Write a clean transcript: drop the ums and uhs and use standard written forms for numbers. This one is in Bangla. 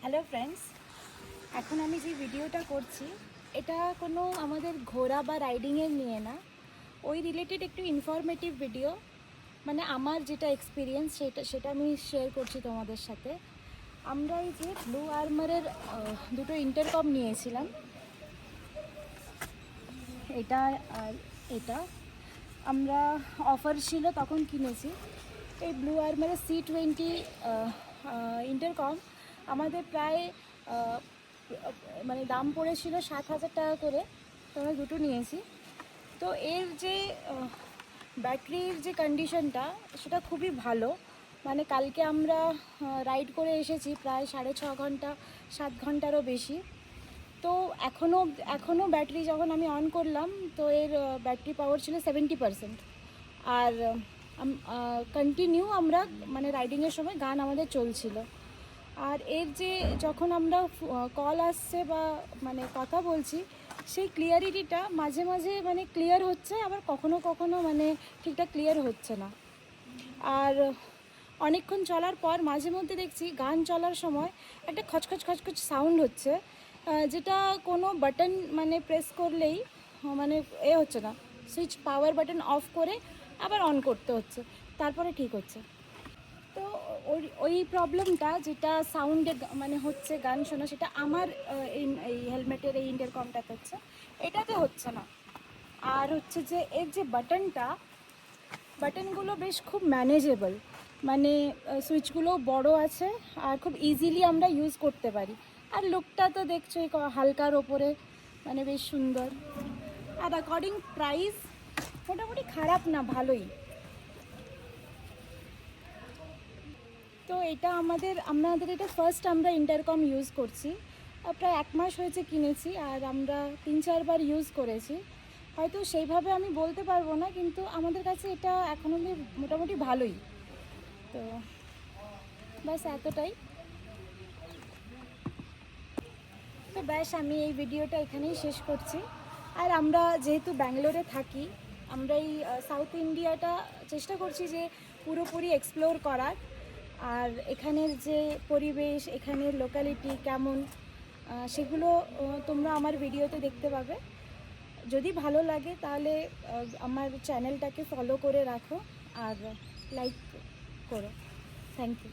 হ্যালো ফ্রেন্ডস, এখন আমি যে ভিডিওটা করছি এটা কোনো আমাদের ঘোরা বা রাইডিংয়ের নিয়ে না, ওই রিলেটেড একটু ইনফরমেটিভ ভিডিও। মানে আমার যেটা এক্সপিরিয়েন্স সেটা আমি শেয়ার করছি তোমাদের সাথে। আমরা এই যে ব্লু আর্মারের দুটো ইন্টারকম নিয়েছিলাম, এটা আর এটা আমরা অফার ছিল তখন কিনেছি। এই ব্লু আর্মারের C20 ইন্টারকম আমাদের প্রায় মানে দাম পড়েছিল 7,000 টাকা করে, তো আমরা দুটো নিয়েছি। তো এর যে ব্যাটারির যে কন্ডিশনটা সেটা খুবই ভালো। মানে কালকে আমরা রাইড করে এসেছি প্রায় 6.5 ঘন্টা, 7 ঘন্টারও বেশি। তো এখনও ব্যাটারি যখন আমি অন করলাম তো এর ব্যাটারি পাওয়ার ছিল 70%। আর কন্টিনিউ আমরা মানে রাইডিংয়ের সময় গান আমাদের চলছিল। আর এর যে যখন আমরা কল আসছে বা মানে কথা বলছি, সেই ক্লিয়ারিটিটা মাঝে মাঝে মানে ক্লিয়ার হচ্ছে, আবার কখনো কখনো মানে ঠিকঠাক ক্লিয়ার হচ্ছে না। আর অনেকক্ষণ চলার পর মাঝে মধ্যে দেখছি গান চলার সময় একটা খচখচ খচখচ সাউন্ড হচ্ছে, যেটা কোনো বাটন মানে প্রেস করলেই মানে হচ্ছে না। সুইচ পাওয়ার বাটন অফ করে আবার অন করতে হচ্ছে, তারপরে ঠিক হচ্ছে। তো ওই প্রবলেমটা যেটা সাউন্ডে মানে হচ্ছে গান শোনা, সেটা আমার এই হেলমেটের এই ইন্টারকমটাতে হচ্ছে, এটাতে হচ্ছে না। আর হচ্ছে যে এর যে বাটনগুলো বেশ খুব ম্যানেজেবল, মানে সুইচগুলো বড় আছে আর খুব ইজিলি আমরা ইউজ করতে পারি। আর লুকটা তো দেখছোই, হালকার ওপরে মানে বেশ সুন্দর। আর অ্যাকর্ডিং প্রাইস মোটামুটি খারাপ না, ভালোই। তো এটা আমাদের এটা ফার্স্ট আমরা ইন্টারকম ইউজ করছি। প্রায় 1 মাস হয়েছে কিনেছি, আর আমরা 3-4 বার ইউজ করেছি। হয়তো সেইভাবে আমি বলতে পারবো না, কিন্তু আমাদের কাছে এটা এখন অবধি মোটামুটি ভালোই। তো ব্যাস এতটাই। তো ব্যাস আমি এই ভিডিওটা এখানেই শেষ করছি। আর আমরা যেহেতু ব্যাঙ্গালোরে থাকি, আমরা এই সাউথ ইন্ডিয়াটা চেষ্টা করছি যে পুরোপুরি এক্সপ্লোর করার। আর এখানের যে পরিবেশ, এখানের লোকালিটি কেমন, সেগুলো তোমরা আমার ভিডিওতে দেখতে পাবে। যদি ভালো লাগে তাহলে আমার চ্যানেলটাকে ফলো করে রাখো আর লাইক করো। Thank you.